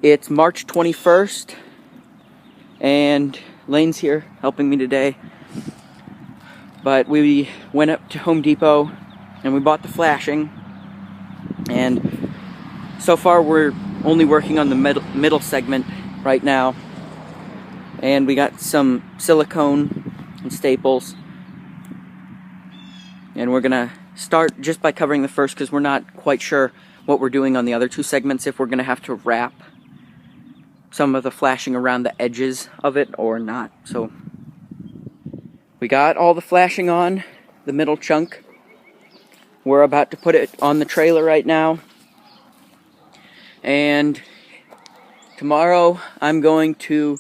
It's March 21st, and Lane's here helping me today. But we went up to Home Depot and we bought the flashing, and so far we're only working on the middle segment right now. And we got some silicone and staples, and we're gonna start just by covering the first because we're not quite sure what we're doing on the other two segments, if we're gonna have to wrap some of the flashing around the edges of it or not. So we got all the flashing on the middle chunk. We're about to put it on the trailer right now, and tomorrow I'm going to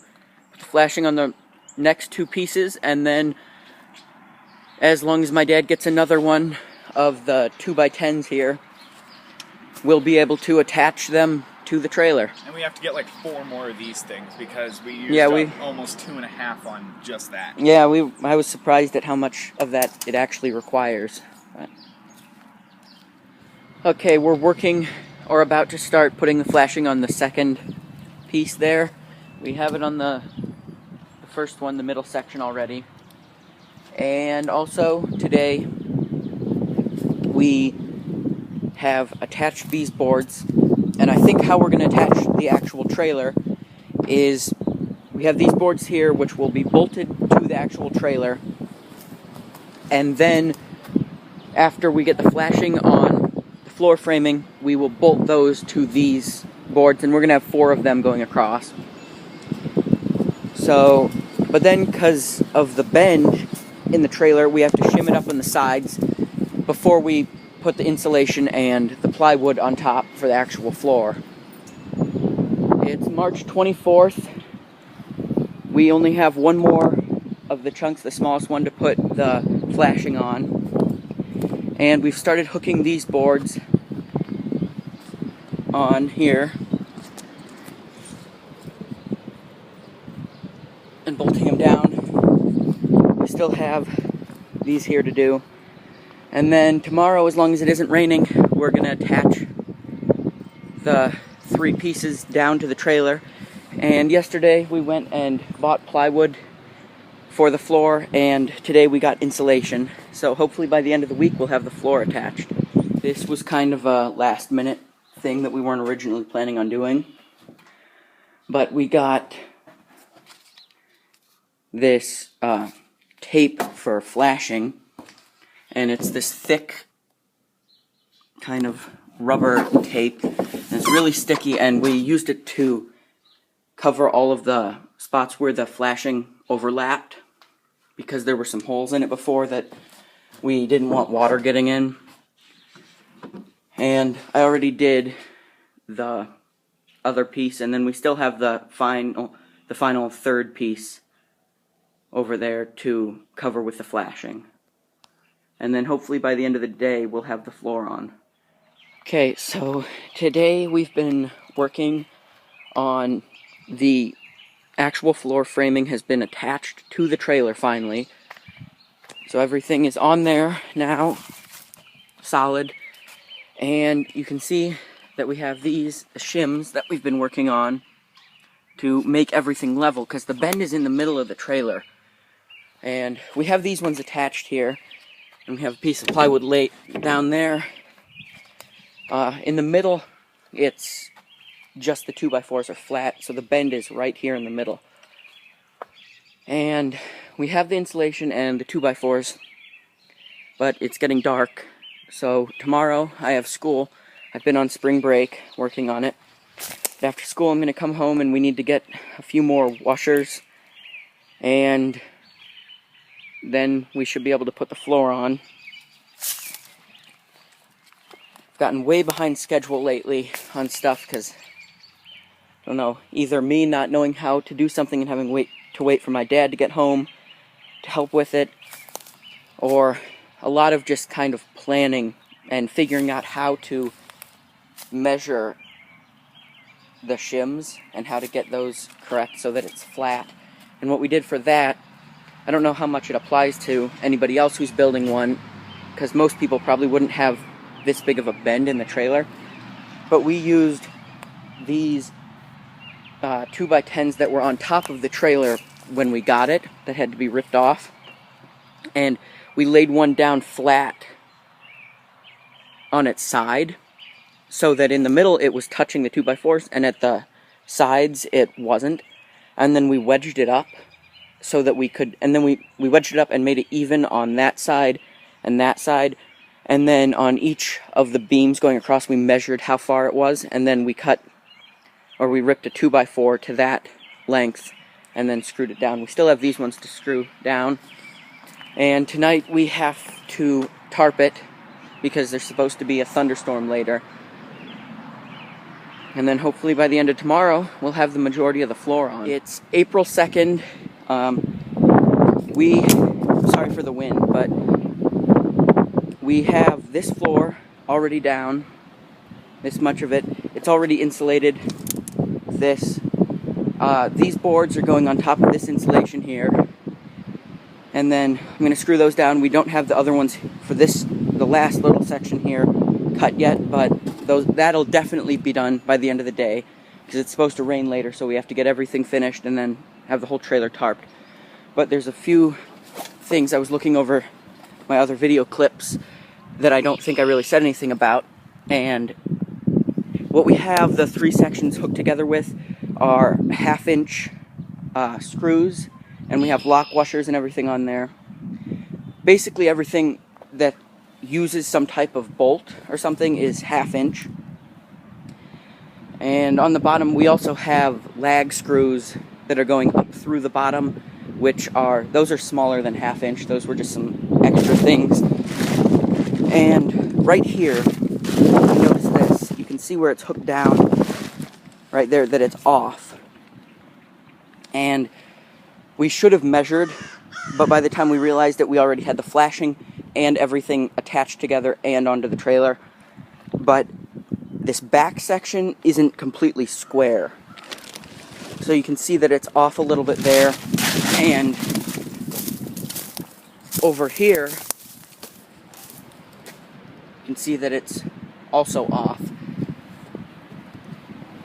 put the flashing on the next two pieces, and then as long as my dad gets another one of the 2x10s here, we'll be able to attach them to the trailer. And we have to get like 4 more of these things because we used up almost 2.5 on just that. Yeah, I was surprised at how much of that it actually requires. Okay, we're working or about to start putting the flashing on the second piece there. We have it on the first one, the middle section already. And also today we have attached these boards, and I think how we're going to attach the actual trailer is we have these boards here which will be bolted to the actual trailer, and then after we get the flashing on the floor framing, we will bolt those to these boards, and we're going to have 4 of them going across. So, but then because of the bend in the trailer, we have to shim it up on the sides before we put the insulation and the plywood on top for the actual floor. It's March 24th. We only have one more of the chunks, the smallest one, to put the flashing on. And we've started hooking these boards on here and bolting them down. We still have these here to do. And then tomorrow, as long as it isn't raining, we're going to attach the 3 pieces down to the trailer. And yesterday we went and bought plywood for the floor, and today we got insulation. So hopefully by the end of the week we'll have the floor attached. This was kind of a last minute thing that we weren't originally planning on doing. But we got this tape for flashing. And it's this thick kind of rubber tape, and it's really sticky, and we used it to cover all of the spots where the flashing overlapped, because there were some holes in it before that we didn't want water getting in. And I already did the other piece, and then we still have the final third piece over there to cover with the flashing. And then hopefully by the end of the day, we'll have the floor on. Okay, so today we've been working on the actual floor framing has been attached to the trailer finally. So everything is on there now, solid. And you can see that we have these shims that we've been working on to make everything level, because the bend is in the middle of the trailer. And we have these ones attached here. And we have a piece of plywood laid down there. In the middle, it's just the 2x4s are flat, so the bend is right here in the middle. And we have the insulation and the 2x4s, but it's getting dark. So tomorrow I have school. I've been on spring break working on it. But after school I'm going to come home, and we need to get a few more washers, and then we should be able to put the floor on. I've gotten way behind schedule lately on stuff because, I don't know, either me not knowing how to do something and having to wait for my dad to get home to help with it, or a lot of just kind of planning and figuring out how to measure the shims and how to get those correct so that it's flat. And what we did for that, I don't know how much it applies to anybody else who's building one, because most people probably wouldn't have this big of a bend in the trailer. But we used these 2x10s that were on top of the trailer when we got it that had to be ripped off, and we laid one down flat on its side so that in the middle it was touching the 2x4s and at the sides it wasn't, and then we wedged it up so that we could, and then we wedged it up and made it even on that side, and then on each of the beams going across we measured how far it was, and then we ripped a 2x4 to that length and then screwed it down. We still have these ones to screw down, and tonight we have to tarp it because there's supposed to be a thunderstorm later, and then hopefully by the end of tomorrow we'll have the majority of the floor on. It's April 2nd. Sorry for the wind, but we have this floor already down, this much of it. It's already insulated. These boards are going on top of this insulation here, and then I'm going to screw those down. We don't have the other ones for the last little section here cut yet, but that'll definitely be done by the end of the day because it's supposed to rain later, so we have to get everything finished and then have the whole trailer tarped. But there's a few things. I was looking over my other video clips that I don't think I really said anything about, and what we have the 3 sections hooked together with are 1/2-inch screws, and we have lock washers and everything on there. Basically everything that uses some type of bolt or something is 1/2-inch. And on the bottom we also have lag screws that are going up through the bottom, those are smaller than 1/2-inch. Those were just some extra things. And right here, notice this. You can see where it's hooked down right there, that it's off. And we should have measured, but by the time we realized it, we already had the flashing and everything attached together and onto the trailer. But this back section isn't completely square. So you can see that it's off a little bit there, and over here you can see that it's also off.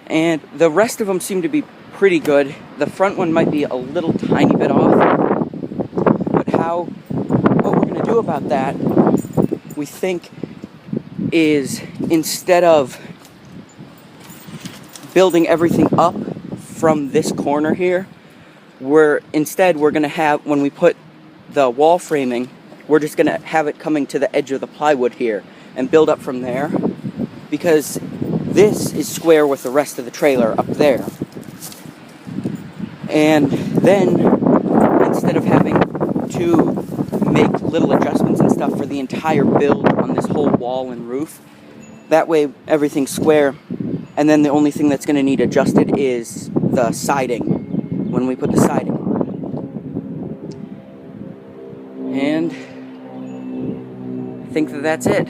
And the rest of them seem to be pretty good. The front one might be a little tiny bit off, but what we're going to do about that, we think, is instead of building everything up from this corner here, we're going to have, when we put the wall framing, we're just going to have it coming to the edge of the plywood here and build up from there, because this is square with the rest of the trailer up there. And then, instead of having to make little adjustments and stuff for the entire build on this whole wall and roof, that way everything's square, and then the only thing that's going to need adjusted is the siding when we put the siding on. And I think that's it.